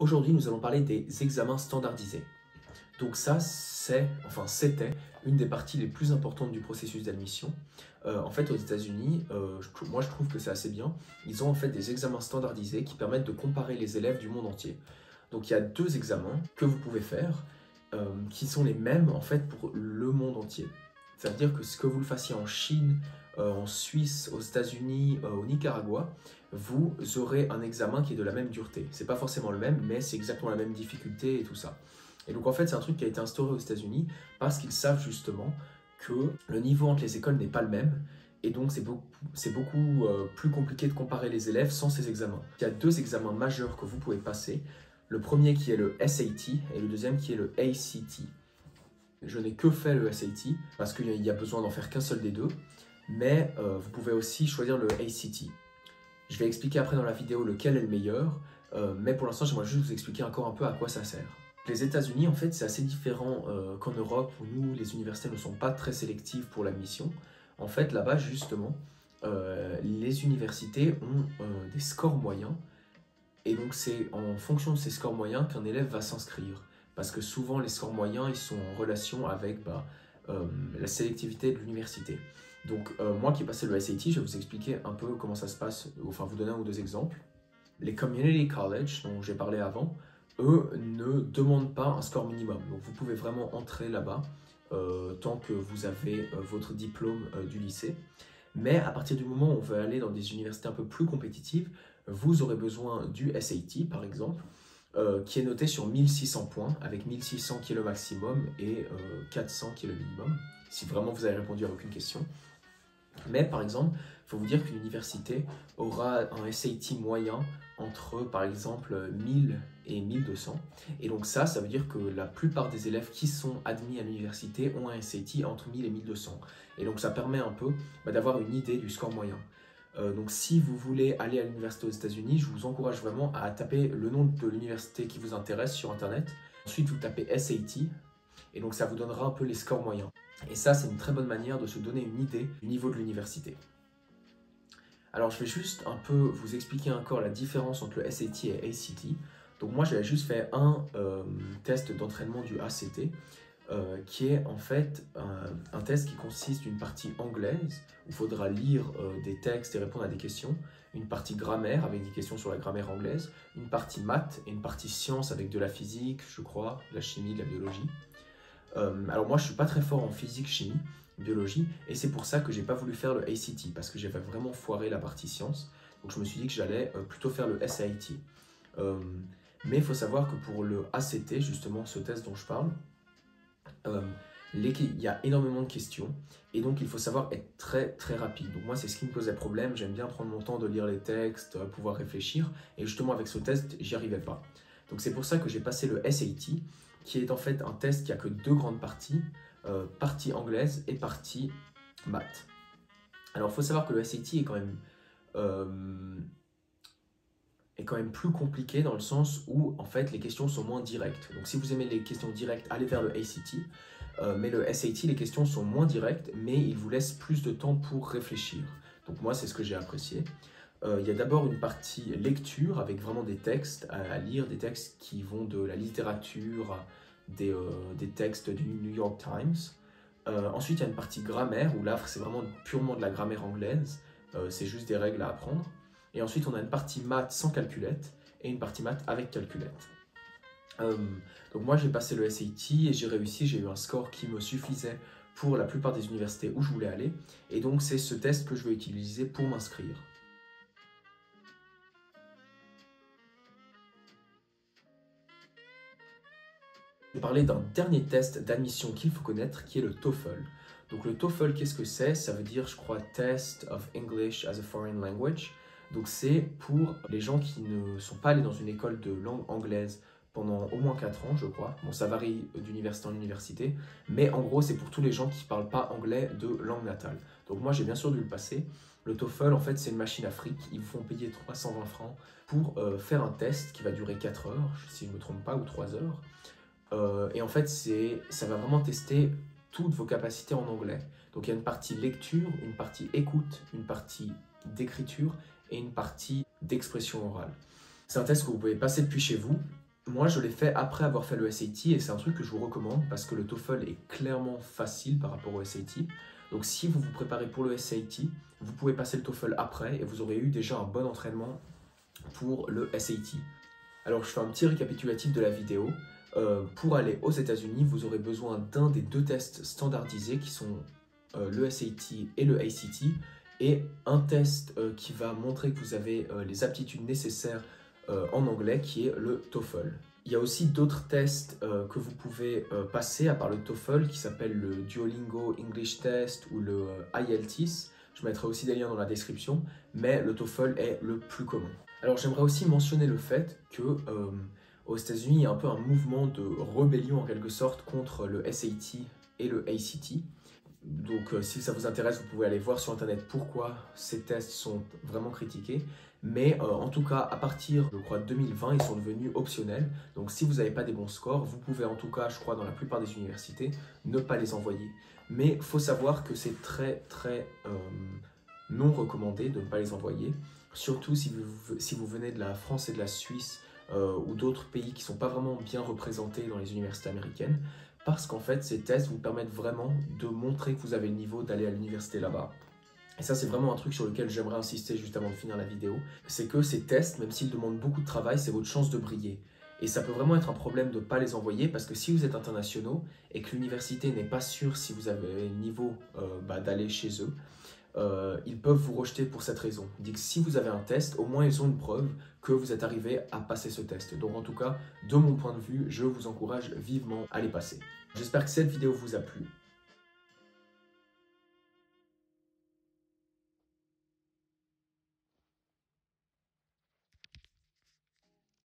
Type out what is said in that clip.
Aujourd'hui, nous allons parler des examens standardisés. Donc ça, c'était une des parties les plus importantes du processus d'admission. En fait, aux États-Unis, moi je trouve que c'est assez bien. Ils ont en fait des examens standardisés qui permettent de comparer les élèves du monde entier. Donc il y a deux examens que vous pouvez faire qui sont les mêmes en fait pour le monde entier. Ça veut dire que ce que vous le fassiez en Chine, en Suisse, aux États-Unis, au Nicaragua, vous aurez un examen qui est de la même dureté. C'est pas forcément le même, mais c'est exactement la même difficulté et tout ça. Et donc en fait, c'est un truc qui a été instauré aux États-Unis parce qu'ils savent justement que le niveau entre les écoles n'est pas le même. Et donc c'est beaucoup plus compliqué de comparer les élèves sans ces examens. Il y a deux examens majeurs que vous pouvez passer. Le premier qui est le SAT et le deuxième qui est le ACT. Je n'ai que fait le SAT parce qu'il y a besoin d'en faire qu'un seul des deux. Mais vous pouvez aussi choisir le ACT. Je vais expliquer après dans la vidéo lequel est le meilleur. Mais pour l'instant, j'aimerais juste vous expliquer encore un peu à quoi ça sert. Les États-Unis, en fait, c'est assez différent qu'en Europe où nous, les universités ne sont pas très sélectives pour l'admission. En fait, là-bas, justement, les universités ont des scores moyens. Et donc, c'est en fonction de ces scores moyens qu'un élève va s'inscrire. Parce que souvent, les scores moyens, ils sont en relation avec la sélectivité de l'université. Donc, moi qui ai passé le SAT, je vais vous expliquer un peu comment ça se passe, enfin, vous donner un ou deux exemples. Les community college, dont j'ai parlé avant, eux ne demandent pas un score minimum. Donc, vous pouvez vraiment entrer là-bas tant que vous avez votre diplôme du lycée. Mais à partir du moment où on veut aller dans des universités un peu plus compétitives, vous aurez besoin du SAT, par exemple, qui est noté sur 1600 points, avec 1600 qui est le maximum et 400 qui est le minimum, si vraiment vous avez répondu à aucune question. Mais par exemple, il faut vous dire qu'une université aura un SAT moyen entre, par exemple, 1000 et 1200. Et donc ça veut dire que la plupart des élèves qui sont admis à l'université ont un SAT entre 1000 et 1200. Et donc ça permet un peu d'avoir une idée du score moyen. Donc si vous voulez aller à l'université aux États-Unis, je vous encourage vraiment à taper le nom de l'université qui vous intéresse sur Internet. Ensuite, vous tapez SAT et donc ça vous donnera un peu les scores moyens. Et ça, c'est une très bonne manière de se donner une idée du niveau de l'université. Alors, je vais juste un peu vous expliquer encore la différence entre le SAT et ACT. Donc moi, j'avais juste fait un test d'entraînement du ACT, qui est en fait un test qui consiste d'une partie anglaise, où il faudra lire des textes et répondre à des questions, une partie grammaire avec des questions sur la grammaire anglaise, une partie maths et une partie sciences avec de la physique, je crois, de la chimie, de la biologie. Alors moi je suis pas très fort en physique, chimie, biologie, et c'est pour ça que j'ai pas voulu faire le ACT, parce que j'avais vraiment foiré la partie sciences, donc je me suis dit que j'allais plutôt faire le SAT. Mais il faut savoir que pour le ACT, justement ce test dont je parle, il y a énormément de questions, et donc il faut savoir être très très rapide. Donc moi c'est ce qui me posait problème, j'aime bien prendre mon temps de lire les textes, pouvoir réfléchir, et justement avec ce test j'y arrivais pas. Donc c'est pour ça que j'ai passé le SAT, qui est en fait un test qui a que deux grandes parties, partie anglaise et partie maths. Alors il faut savoir que le SAT est quand même plus compliqué dans le sens où en fait les questions sont moins directes. Donc si vous aimez les questions directes, allez vers le ACT. Mais le SAT, les questions sont moins directes, mais il vous laisse plus de temps pour réfléchir. Donc moi, c'est ce que j'ai apprécié. Il y a d'abord une partie lecture avec vraiment des textes à lire, des textes qui vont de la littérature, des textes du New York Times. Ensuite, il y a une partie grammaire où là, c'est vraiment purement de la grammaire anglaise. C'est juste des règles à apprendre. Et ensuite, on a une partie maths sans calculette et une partie maths avec calculette. Donc moi, j'ai passé le SAT et j'ai réussi, j'ai eu un score qui me suffisait pour la plupart des universités où je voulais aller. Et donc, c'est ce test que je vais utiliser pour m'inscrire. Je vais parler d'un dernier test d'admission qu'il faut connaître, qui est le TOEFL. Donc le TOEFL, qu'est-ce que c'est? Ça veut dire, je crois, Test of English as a Foreign Language. Donc c'est pour les gens qui ne sont pas allés dans une école de langue anglaise pendant au moins 4 ans, je crois. Bon, ça varie d'université en université, mais en gros, c'est pour tous les gens qui ne parlent pas anglais de langue natale. Donc moi, j'ai bien sûr dû le passer. Le TOEFL, en fait, c'est une machine à fric. Ils vous font payer 320 francs pour faire un test qui va durer 4 heures, si je ne me trompe pas, ou 3 heures. Et en fait, ça va vraiment tester toutes vos capacités en anglais. Donc il y a une partie lecture, une partie écoute, une partie d'écriture et une partie d'expression orale. C'est un test que vous pouvez passer depuis chez vous. Moi, je l'ai fait après avoir fait le SAT et c'est un truc que je vous recommande parce que le TOEFL est clairement facile par rapport au SAT. Donc si vous vous préparez pour le SAT, vous pouvez passer le TOEFL après et vous aurez eu déjà un bon entraînement pour le SAT. Alors je fais un petit récapitulatif de la vidéo. Pour aller aux États-Unis, vous aurez besoin d'un des 2 tests standardisés qui sont le SAT et le ACT, et un test qui va montrer que vous avez les aptitudes nécessaires en anglais, qui est le TOEFL. Il y a aussi d'autres tests que vous pouvez passer à part le TOEFL qui s'appellent le Duolingo English Test ou le IELTS. Je mettrai aussi des liens dans la description, mais le TOEFL est le plus commun. Alors j'aimerais aussi mentionner le fait que aux États-Unis, il y a un peu un mouvement de rébellion en quelque sorte contre le SAT et le ACT. Donc si ça vous intéresse, vous pouvez aller voir sur internet pourquoi ces tests sont vraiment critiqués. Mais en tout cas, à partir, je crois, de 2020, ils sont devenus optionnels. Donc si vous n'avez pas des bons scores, vous pouvez en tout cas, je crois, dans la plupart des universités, ne pas les envoyer. Mais il faut savoir que c'est très non recommandé de ne pas les envoyer. Surtout si vous venez de la France et de la Suisse ou d'autres pays qui ne sont pas vraiment bien représentés dans les universités américaines. Parce qu'en fait, ces tests vous permettent vraiment de montrer que vous avez le niveau d'aller à l'université là-bas. Et ça, c'est vraiment un truc sur lequel j'aimerais insister juste avant de finir la vidéo. C'est que ces tests, même s'ils demandent beaucoup de travail, c'est votre chance de briller. Et ça peut vraiment être un problème de ne pas les envoyer parce que si vous êtes internationaux et que l'université n'est pas sûre si vous avez le niveau d'aller chez eux, ils peuvent vous rejeter pour cette raison. Dit que si vous avez un test, au moins ils ont une preuve que vous êtes arrivé à passer ce test. Donc en tout cas, de mon point de vue, je vous encourage vivement à les passer. J'espère que cette vidéo vous a plu.